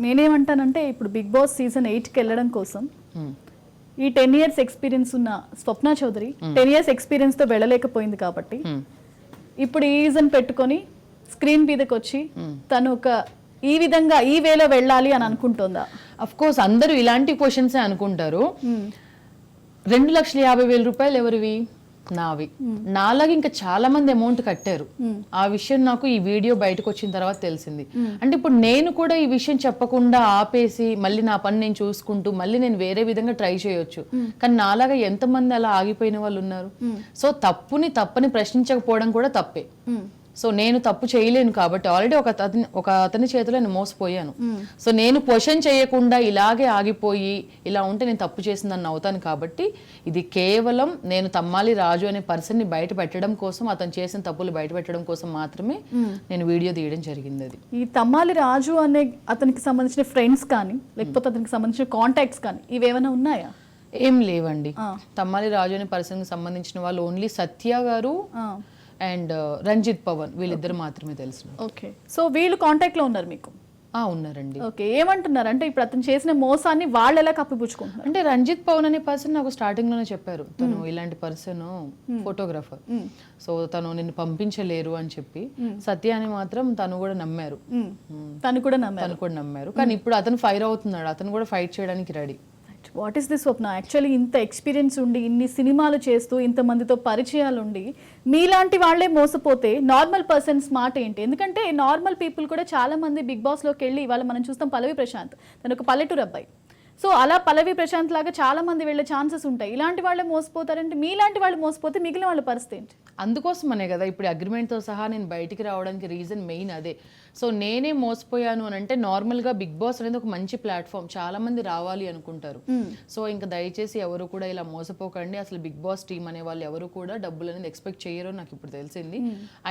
నేనేమంటానంటే ఇప్పుడు big boss season 8కి వెళ్ళడం కోసం ఈ 10 years ఎక్స్పీరియన్స్ ఉన్న స్వప్న చౌదరి 10 years ఎక్స్పీరియన్స్ తో వెళ్ళలేకపోయింది కాబట్టి ఇప్పుడు ఈ రీజన్ పెట్టుకొని స్క్రీన్ మీదకి వచ్చి తను ఒక ఈ విధంగా ఈ వేలో వెళ్ళాలి అని అనుకుంటుందా? అఫ్ కోర్స్ అందరూ ఇలాంటి క్వశ్చన్స్ అనుకుంటారు. 2,50,000 రూపాయలు ఎవరివి? నావి. నాలాగా ఇంకా చాలా మంది అమౌంట్ కట్టారు. ఆ విషయం నాకు ఈ వీడియో బయటకు వచ్చిన తర్వాత తెలిసింది. అంటే ఇప్పుడు నేను కూడా ఈ విషయం చెప్పకుండా ఆపేసి మళ్ళీ నా పని నేను చూసుకుంటూ మళ్ళీ నేను వేరే విధంగా ట్రై చేయొచ్చు. కానీ నాలాగా ఎంతమంది అలా ఆగిపోయిన వాళ్ళు ఉన్నారు. సో తప్పని ప్రశ్నించకపోవడం కూడా తప్పే. సో నేను తప్పు చేయలేను కాబట్టి ఆల్రెడీ ఒక అతని చేతిలో నేను మోసపోయాను. సో నేను క్వశ్చన్ చేయకుండా ఇలాగే ఆగిపోయి ఇలా ఉంటే నేను తప్పు చేసిందని అవుతాను. కాబట్టి ఇది కేవలం నేను తమ్మాలి రాజు అనే పర్సన్ ని బయట పెట్టడం కోసం, అతను చేసిన తప్పులు బయట పెట్టడం కోసం మాత్రమే నేను వీడియో తీయడం జరిగింది. అది ఈ తమ్మాలి రాజు అనే అతనికి సంబంధించిన ఫ్రెండ్స్ కానీ లేకపోతే అతనికి సంబంధించిన కాంటాక్ట్స్ కానీ ఇవేమైనా ఉన్నాయా? ఏం లేవండి. తమ్మాలి రాజు అనే పర్సన్ కి సంబంధించిన వాళ్ళు ఓన్లీ సత్య గారు అండ్ రంజిత్ పవన్ వీళ్ళిద్దరు మాత్రమే తెలుసు. ఓకే, సో వీళ్ళు కాంటాక్ట్ లో ఉన్నారు మీకు? ఉన్నారండి. ఓకే, ఏమంటున్నారు అంటే ఇప్పుడు అతను చేసిన మోసాన్ని వాళ్ళు ఎలా కప్పిపుచ్చుకుంటున్నారు? అంటే రంజిత్ పవన్ అనే పర్సన్ నాకు స్టార్టింగ్ లోనే చెప్పారు, తను ఇలాంటి పర్సన్ ఫోటోగ్రాఫర్, సో తను నిన్ను పంపించలేరు అని చెప్పి. సత్య అని మాత్రం తను కూడా నమ్మారు. తను కూడా నమ్మారు. కానీ ఇప్పుడు అతను ఫైర్ అవుతున్నాడు, అతను కూడా ఫైట్ చేయడానికి ready. What is this Swapna? Actually ఇంత ఎక్స్పీరియన్స్ ఉండి ఇన్ని సినిమాలు చేస్తూ ఇంతమందితో పరిచయాలు ఉండి మీలాంటి వాళ్ళే మోసపోతే నార్మల్ పర్సన్స్ మాట ఏంటి? ఎందుకంటే నార్మల్ పీపుల్ కూడా చాలా మంది బిగ్ బాస్లోకి వెళ్ళి ఇవాళ మనం చూస్తాం పల్లవి ప్రశాంత్, తను ఒక పల్లెటూరు అబ్బాయి. సో అలా పల్లవి ప్రశాంత్ లాగా చాలా మంది వెళ్ళే ఛాన్సెస్ ఉంటాయి. ఇలాంటి వాళ్ళే మోసపోతారంటే మీలాంటి వాళ్ళు మోసపోతే మిగిలిన వాళ్ళ పరిస్థితి ఏంటి? అందుకోసమనే కదా ఇప్పుడు అగ్రిమెంట్తో సహా నేను బయటికి రావడానికి రీజన్ మెయిన్ అదే. సో నేనే మోసపోయాను అని అంటే నార్మల్గా బిగ్ బాస్ అనేది ఒక మంచి ప్లాట్ఫామ్, చాలా మంది రావాలి అనుకుంటారు. సో ఇంకా దయచేసి ఎవరు కూడా ఇలా మోసపోకండి. అసలు బిగ్ బాస్ టీం అనే వాళ్ళు ఎవరు కూడా డబ్బులు అనేది ఎక్స్పెక్ట్ చేయరు నాకు ఇప్పుడు తెలిసింది.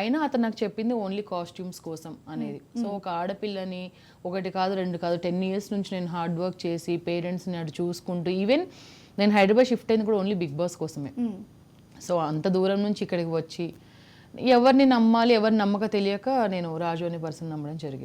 అయినా అతను నాకు చెప్పింది ఓన్లీ కాస్ట్యూమ్స్ కోసం అనేది. సో ఒక ఆడపిల్లని ఒకటి కాదు రెండు కాదు 10 years నుంచి నేను హార్డ్ వర్క్ చేసి పేరెంట్స్ని అటు చూసుకుంటూ ఈవెన్ నేను హైదరాబాద్ షిఫ్ట్ అయింది కూడా ఓన్లీ బిగ్ బాస్ కోసమే. సో అంత దూరం నుంచి ఇక్కడికి వచ్చి ఎవరిని నమ్మాలి ఎవరిని నమ్మక తెలియక నేను రాజు అనే పర్సన్ నమ్మడం జరిగింది.